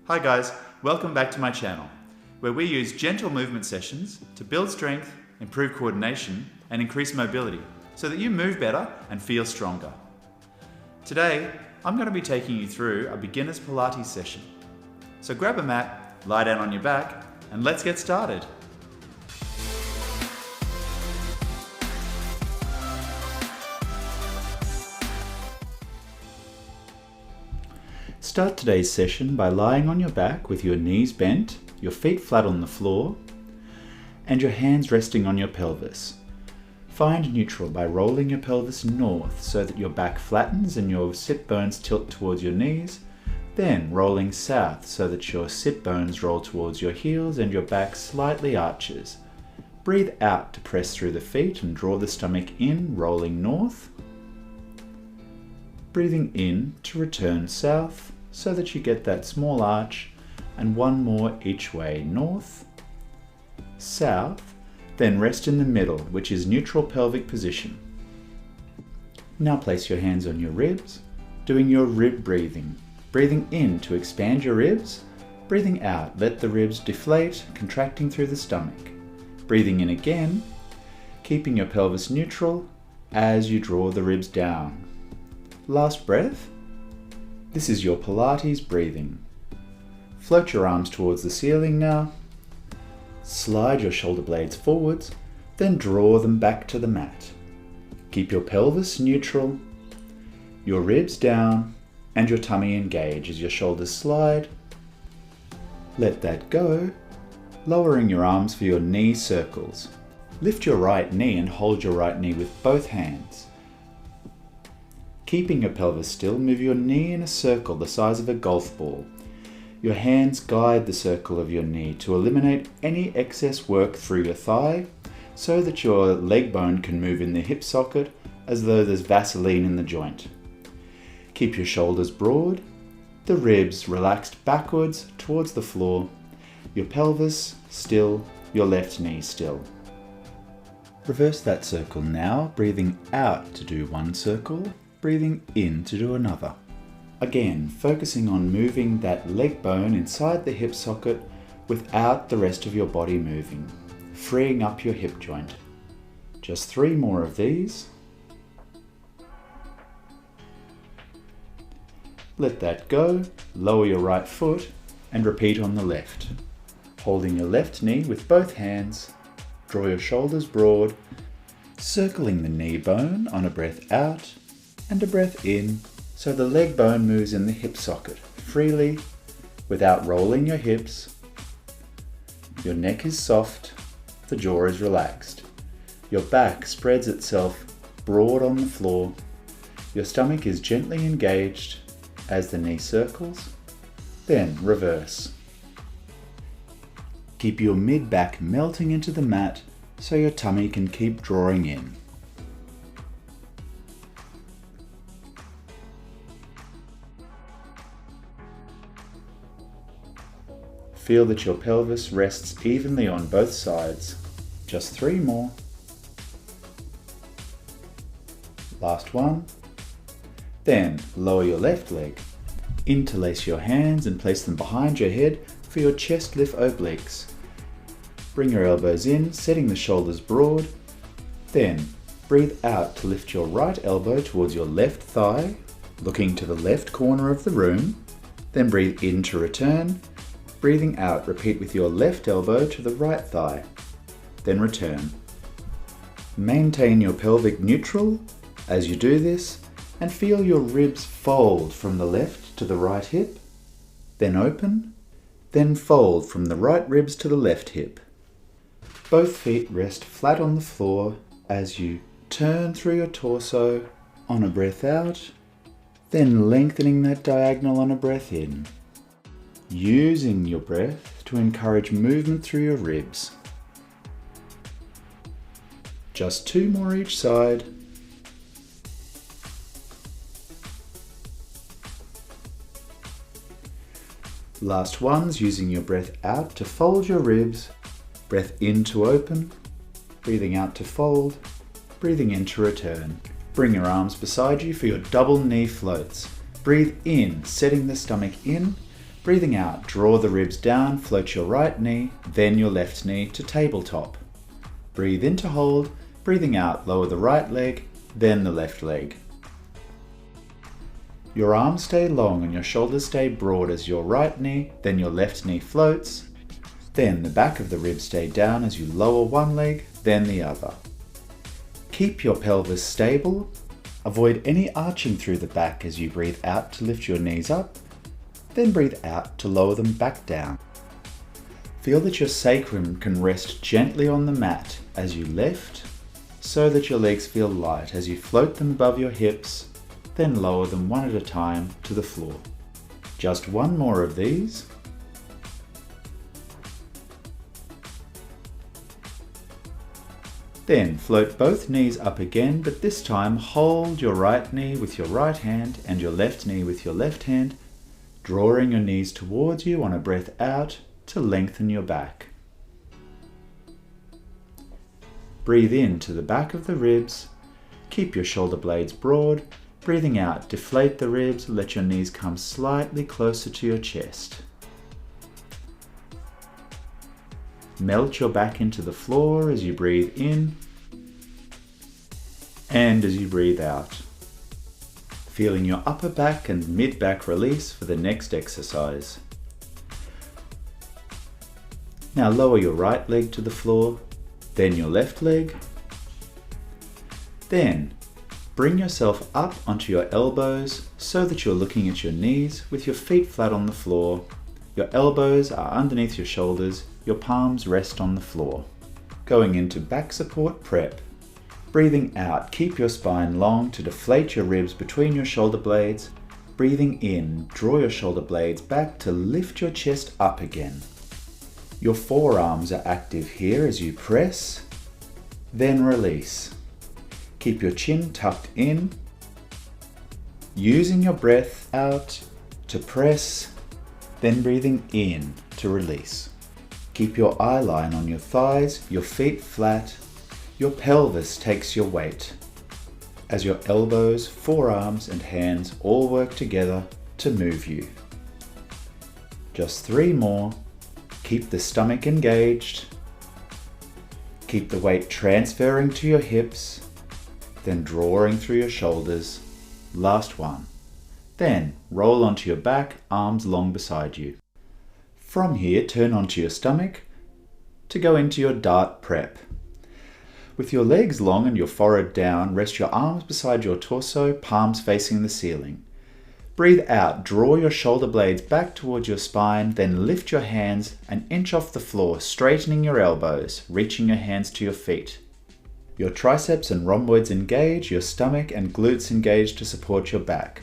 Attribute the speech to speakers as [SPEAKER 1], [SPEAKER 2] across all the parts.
[SPEAKER 1] Hi guys, welcome back to my channel, where we use gentle movement sessions to build strength, improve coordination, and increase mobility so that you move better and feel stronger. Today, I'm going to be taking you through a beginner's Pilates session. So grab a mat, lie down on your back, and let's get started. Start today's session by lying on your back with your knees bent, your feet flat on the floor, and your hands resting on your pelvis. Find neutral by rolling your pelvis north so that your back flattens and your sit bones tilt towards your knees, then rolling south so that your sit bones roll towards your heels and your back slightly arches. Breathe out to press through the feet and draw the stomach in, rolling north. Breathing in to return south so that you get that small arch, and one more each way, north, south, then rest in the middle, which is neutral pelvic position. Now place your hands on your ribs, doing your rib breathing. Breathing in to expand your ribs, breathing out, let the ribs deflate, contracting through the stomach. Breathing in again, keeping your pelvis neutral as you draw the ribs down. Last breath. This is your Pilates breathing. Float your arms towards the ceiling now. Slide your shoulder blades forwards, then draw them back to the mat. Keep your pelvis neutral, your ribs down, and your tummy engaged as your shoulders slide. Let that go, lowering your arms for your knee circles. Lift your right knee and hold your right knee with both hands. Keeping your pelvis still, move your knee in a circle the size of a golf ball. Your hands guide the circle of your knee to eliminate any excess work through your thigh so that your leg bone can move in the hip socket as though there's Vaseline in the joint. Keep your shoulders broad, the ribs relaxed backwards towards the floor, your pelvis still, your left knee still. Reverse that circle now, breathing out to do one circle, breathing in to do another. Again, focusing on moving that leg bone inside the hip socket without the rest of your body moving, freeing up your hip joint. Just 3 more of these. Let that go, lower your right foot and repeat on the left. Holding your left knee with both hands, draw your shoulders broad, circling the knee bone on a breath out and a breath in so the leg bone moves in the hip socket freely without rolling your hips. Your neck is soft, the jaw is relaxed. Your back spreads itself broad on the floor. Your stomach is gently engaged as the knee circles. Then reverse. Keep your mid-back melting into the mat so your tummy can keep drawing in. Feel that your pelvis rests evenly on both sides. Just 3 more. Last one. Then lower your left leg. Interlace your hands and place them behind your head for your chest lift obliques. Bring your elbows in, setting the shoulders broad. Then breathe out to lift your right elbow towards your left thigh, looking to the left corner of the room. Then breathe in to return. Breathing out, repeat with your left elbow to the right thigh. Then return. Maintain your pelvic neutral as you do this and feel your ribs fold from the left to the right hip, then open, then fold from the right ribs to the left hip. Both feet rest flat on the floor as you turn through your torso on a breath out, then lengthening that diagonal on a breath in. Using your breath to encourage movement through your ribs. Just 2 more each side. Last ones, using your breath out to fold your ribs, breath in to open, breathing out to fold, breathing in to return. Bring your arms beside you for your double knee floats. Breathe in, setting the stomach in. Breathing out, draw the ribs down, float your right knee, then your left knee to tabletop. Breathe in to hold, breathing out, lower the right leg, then the left leg. Your arms stay long and your shoulders stay broad as your right knee, then your left knee floats. Then the back of the ribs stay down as you lower one leg, then the other. Keep your pelvis stable. Avoid any arching through the back as you breathe out to lift your knees up, then breathe out to lower them back down. Feel that your sacrum can rest gently on the mat as you lift, so that your legs feel light as you float them above your hips, then lower them one at a time to the floor. Just one more of these. Then float both knees up again, but this time hold your right knee with your right hand and your left knee with your left hand, drawing your knees towards you on a breath out to lengthen your back. Breathe in to the back of the ribs. Keep your shoulder blades broad. Breathing out, deflate the ribs, let your knees come slightly closer to your chest. Melt your back into the floor as you breathe in and as you breathe out. Feeling your upper back and mid-back release for the next exercise. Now lower your right leg to the floor, then your left leg. Then bring yourself up onto your elbows so that you're looking at your knees with your feet flat on the floor. Your elbows are underneath your shoulders, your palms rest on the floor. Going into back support prep. Breathing out, keep your spine long to deflate your ribs between your shoulder blades. Breathing in, draw your shoulder blades back to lift your chest up again. Your forearms are active here as you press, then release. Keep your chin tucked in, using your breath out to press, then breathing in to release. Keep your eye line on your thighs, your feet flat, your pelvis takes your weight as your elbows, forearms and hands all work together to move you. Just 3 more. Keep the stomach engaged. Keep the weight transferring to your hips, then drawing through your shoulders. Last one. Then roll onto your back, arms long beside you. From here, turn onto your stomach to go into your dart prep. With your legs long and your forehead down, rest your arms beside your torso, palms facing the ceiling. Breathe out, draw your shoulder blades back towards your spine, then lift your hands an inch off the floor, straightening your elbows, reaching your hands to your feet. Your triceps and rhomboids engage, your stomach and glutes engage to support your back.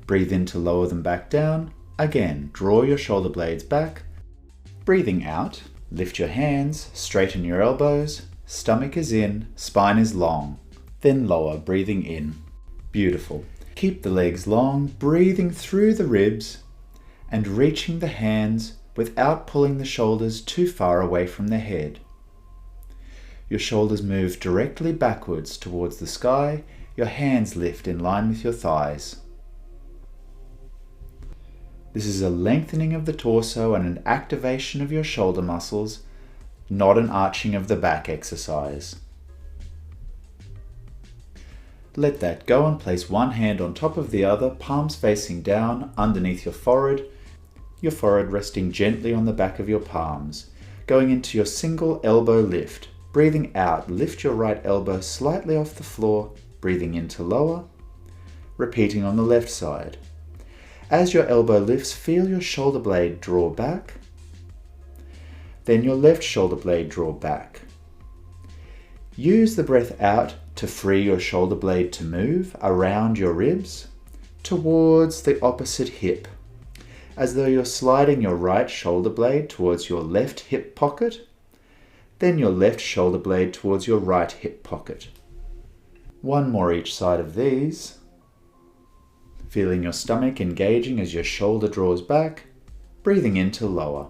[SPEAKER 1] Breathe in to lower them back down. Again, draw your shoulder blades back. Breathing out, lift your hands, straighten your elbows, stomach is in, spine is long. Then lower, breathing in. Beautiful. Keep the legs long, breathing through the ribs and reaching the hands without pulling the shoulders too far away from the head. Your shoulders move directly backwards towards the sky. Your hands lift in line with your thighs. This is a lengthening of the torso and an activation of your shoulder muscles, not an arching of the back exercise. Let that go and place one hand on top of the other, palms facing down underneath your forehead resting gently on the back of your palms. Going into your single elbow lift. Breathing out, lift your right elbow slightly off the floor, breathing in to lower. Repeating on the left side. As your elbow lifts, feel your shoulder blade draw back. Then your left shoulder blade draw back. Use the breath out to free your shoulder blade to move around your ribs towards the opposite hip, as though you're sliding your right shoulder blade towards your left hip pocket, then your left shoulder blade towards your right hip pocket. One more each side of these. Feeling your stomach engaging as your shoulder draws back, breathing in to lower.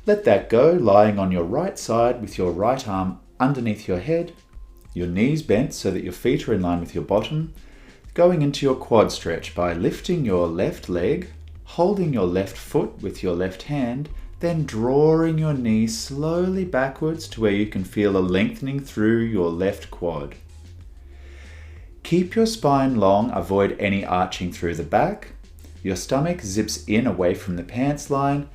[SPEAKER 1] Let that go, lying on your right side with your right arm underneath your head, your knees bent so that your feet are in line with your bottom, going into your quad stretch by lifting your left leg, holding your left foot with your left hand, then drawing your knee slowly backwards to where you can feel a lengthening through your left quad. Keep your spine long, avoid any arching through the back. Your stomach zips in away from the pants line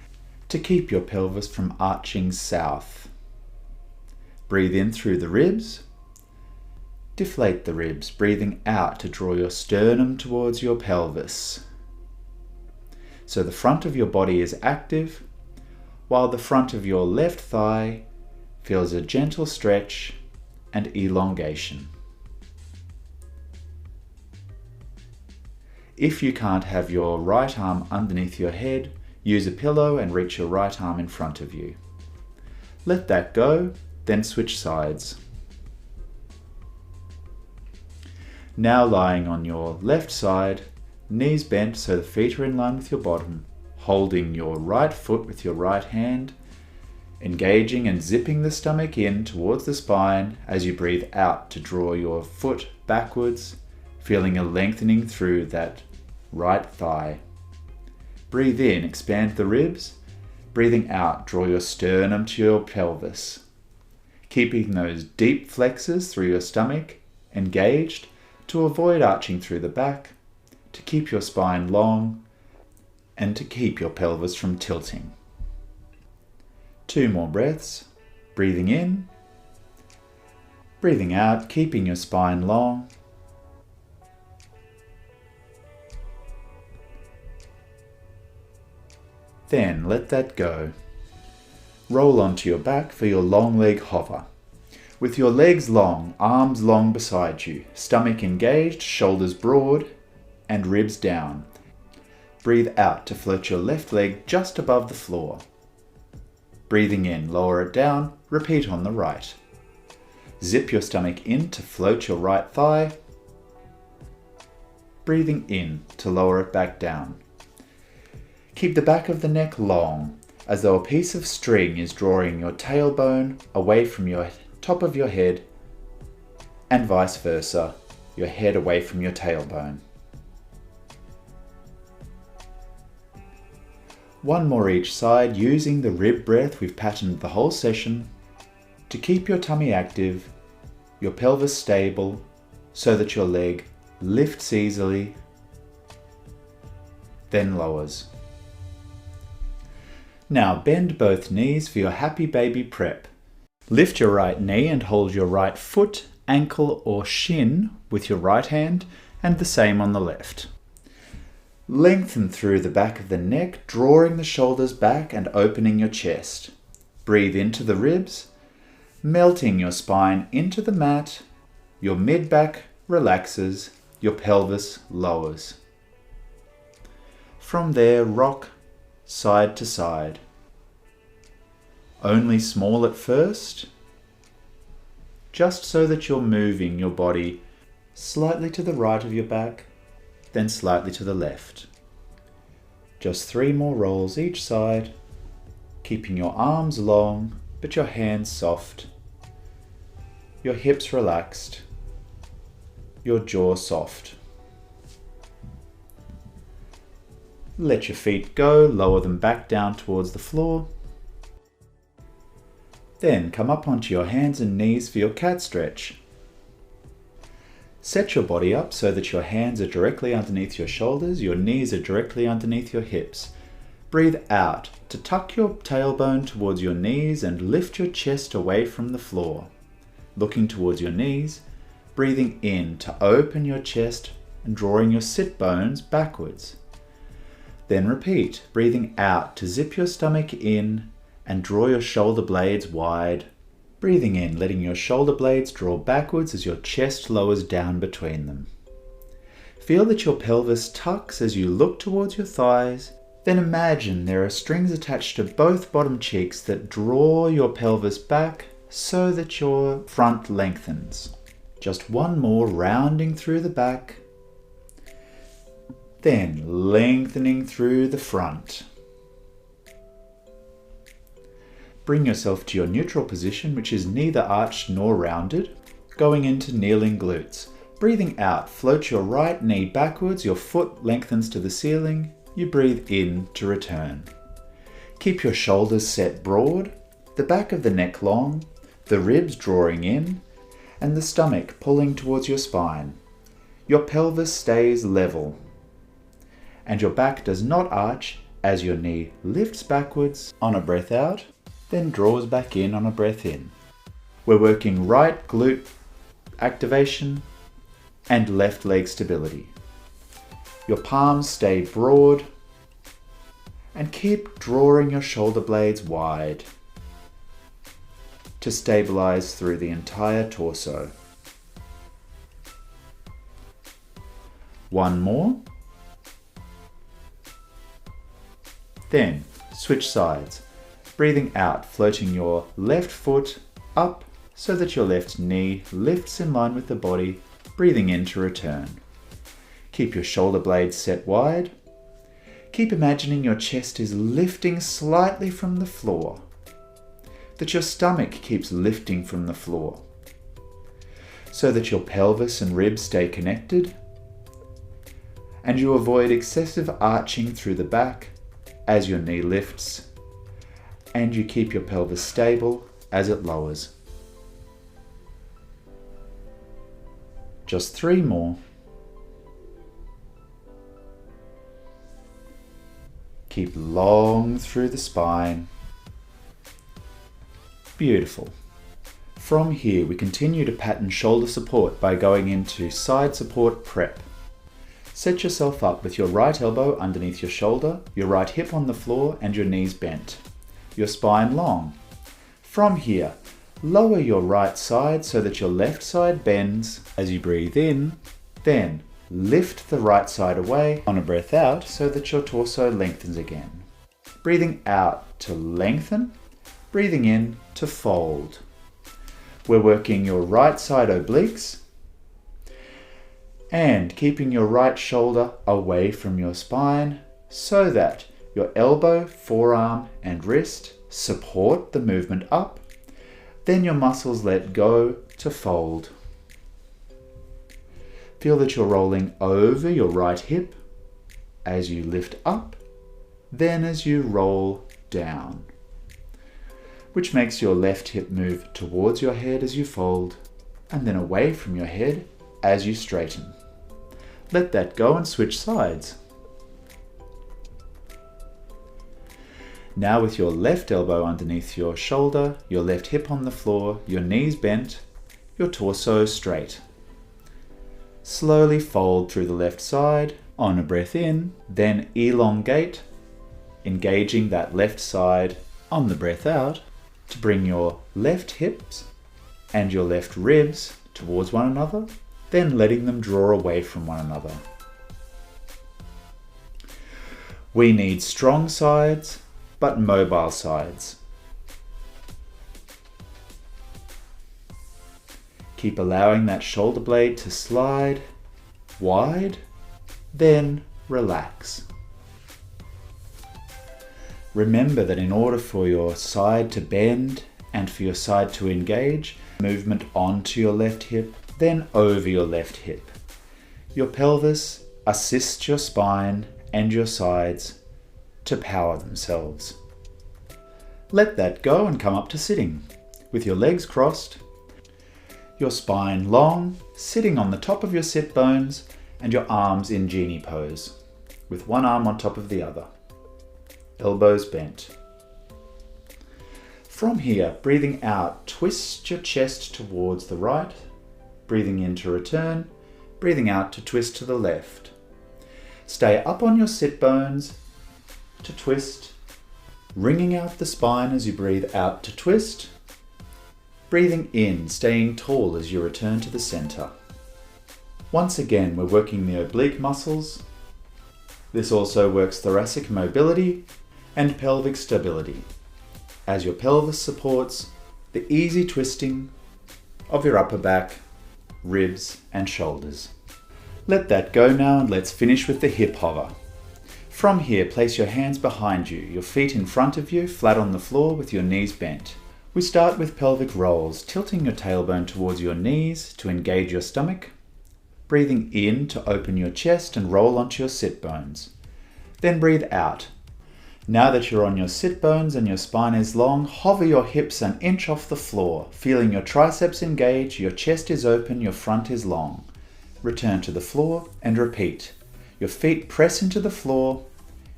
[SPEAKER 1] to keep your pelvis from arching south. Breathe in through the ribs. Deflate the ribs, breathing out to draw your sternum towards your pelvis. So the front of your body is active, while the front of your left thigh feels a gentle stretch and elongation. If you can't have your right arm underneath your head, use a pillow and reach your right arm in front of you. Let that go, then switch sides. Now lying on your left side, knees bent so the feet are in line with your bottom, holding your right foot with your right hand, engaging and zipping the stomach in towards the spine as you breathe out to draw your foot backwards, feeling a lengthening through that right thigh. Breathe in, expand the ribs. Breathing out, draw your sternum to your pelvis. Keeping those deep flexors through your stomach engaged to avoid arching through the back, to keep your spine long, and to keep your pelvis from tilting. 2 more breaths. Breathing in. Breathing out, keeping your spine long. Then let that go. Roll onto your back for your long leg hover. With your legs long, arms long beside you, stomach engaged, shoulders broad, and ribs down. Breathe out to float your left leg just above the floor. Breathing in, lower it down, repeat on the right. Zip your stomach in to float your right thigh. Breathing in to lower it back down. Keep the back of the neck long, as though a piece of string is drawing your tailbone away from your top of your head, and vice versa, your head away from your tailbone. 1 more each side, using the rib breath we've patterned the whole session to keep your tummy active, your pelvis stable, so that your leg lifts easily, then lowers. Now bend both knees for your happy baby prep. Lift your right knee and hold your right foot, ankle or shin with your right hand, and the same on the left. Lengthen through the back of the neck, drawing the shoulders back and opening your chest. Breathe into the ribs, melting your spine into the mat. Your mid-back relaxes, your pelvis lowers. From there, rock side to side. Only small at first, just so that you're moving your body slightly to the right of your back, then slightly to the left. Just 3 more rolls each side, keeping your arms long but your hands soft, your hips relaxed, your jaw soft. Let your feet go, lower them back down towards the floor. Then come up onto your hands and knees for your cat stretch. Set your body up so that your hands are directly underneath your shoulders, your knees are directly underneath your hips. Breathe out to tuck your tailbone towards your knees and lift your chest away from the floor. Looking towards your knees, breathing in to open your chest and drawing your sit bones backwards. Then repeat, breathing out to zip your stomach in and draw your shoulder blades wide. Breathing in, letting your shoulder blades draw backwards as your chest lowers down between them. Feel that your pelvis tucks as you look towards your thighs. Then imagine there are strings attached to both bottom cheeks that draw your pelvis back so that your front lengthens. Just 1 more, rounding through the back. Then lengthening through the front. Bring yourself to your neutral position, which is neither arched nor rounded, going into kneeling glutes. Breathing out, float your right knee backwards, your foot lengthens to the ceiling, you breathe in to return. Keep your shoulders set broad, the back of the neck long, the ribs drawing in, and the stomach pulling towards your spine. Your pelvis stays level, and your back does not arch as your knee lifts backwards on a breath out, then draws back in on a breath in. We're working right glute activation and left leg stability. Your palms stay broad and keep drawing your shoulder blades wide to stabilize through the entire torso. One more. Then switch sides, breathing out, floating your left foot up so that your left knee lifts in line with the body, breathing in to return. Keep your shoulder blades set wide. Keep imagining your chest is lifting slightly from the floor, that your stomach keeps lifting from the floor, so that your pelvis and ribs stay connected, and you avoid excessive arching through the back as your knee lifts, and you keep your pelvis stable as it lowers. Just 3 more. Keep long through the spine. Beautiful. From here, we continue to pattern shoulder support by going into side support prep. Set yourself up with your right elbow underneath your shoulder, your right hip on the floor, and your knees bent. Your spine long. From here, lower your right side so that your left side bends as you breathe in, then lift the right side away on a breath out so that your torso lengthens again. Breathing out to lengthen, breathing in to fold. We're working your right side obliques and keeping your right shoulder away from your spine so that your elbow, forearm, and wrist support the movement up. Then your muscles let go to fold. Feel that you're rolling over your right hip as you lift up, then as you roll down, which makes your left hip move towards your head as you fold, and then away from your head as you straighten. Let that go and switch sides. Now with your left elbow underneath your shoulder, your left hip on the floor, your knees bent, your torso straight. Slowly fold through the left side on a breath in, then elongate, engaging that left side on the breath out to bring your left hips and your left ribs towards one another, then letting them draw away from one another. We need strong sides, but mobile sides. Keep allowing that shoulder blade to slide wide, then relax. Remember that in order for your side to bend and for your side to engage, movement onto your left hip, then over your left hip. Your pelvis assists your spine and your sides to power themselves. Let that go and come up to sitting with your legs crossed, your spine long, sitting on the top of your sit bones, and your arms in genie pose, with one arm on top of the other, elbows bent. From here, breathing out, twist your chest towards the right, breathing in to return, breathing out to twist to the left. Stay up on your sit bones to twist, wringing out the spine as you breathe out to twist, breathing in, staying tall as you return to the center. Once again, we're working the oblique muscles. This also works thoracic mobility and pelvic stability, as your pelvis supports the easy twisting of your upper back, ribs, and shoulders. Let that go now, and let's finish with the hip hover. From here, place your hands behind you, your feet in front of you, flat on the floor with your knees bent. We start with pelvic rolls, tilting your tailbone towards your knees to engage your stomach, breathing in to open your chest and roll onto your sit bones. Then breathe out. Now that you're on your sit bones and your spine is long, hover your hips an inch off the floor, feeling your triceps engage, your chest is open, your front is long. Return to the floor and repeat. Your feet press into the floor,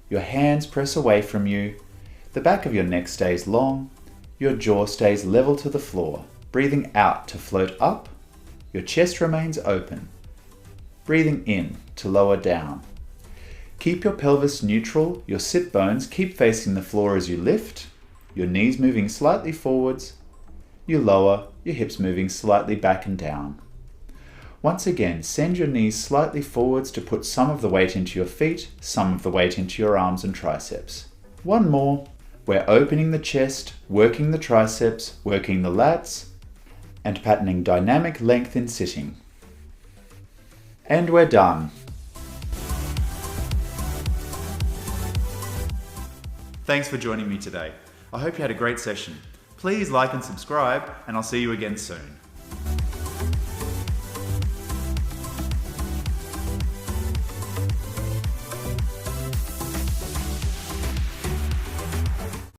[SPEAKER 1] your hands press away from you, the back of your neck stays long, your jaw stays level to the floor. Breathing out to float up, your chest remains open. Breathing in to lower down. Keep your pelvis neutral, your sit bones keep facing the floor as you lift, your knees moving slightly forwards, you lower, your hips moving slightly back and down. Once again, send your knees slightly forwards to put some of the weight into your feet, some of the weight into your arms and triceps. One more. We're opening the chest, working the triceps, working the lats, and patterning dynamic length in sitting. And we're done. Thanks for joining me today. I hope you had a great session. Please like and subscribe, and I'll see you again soon.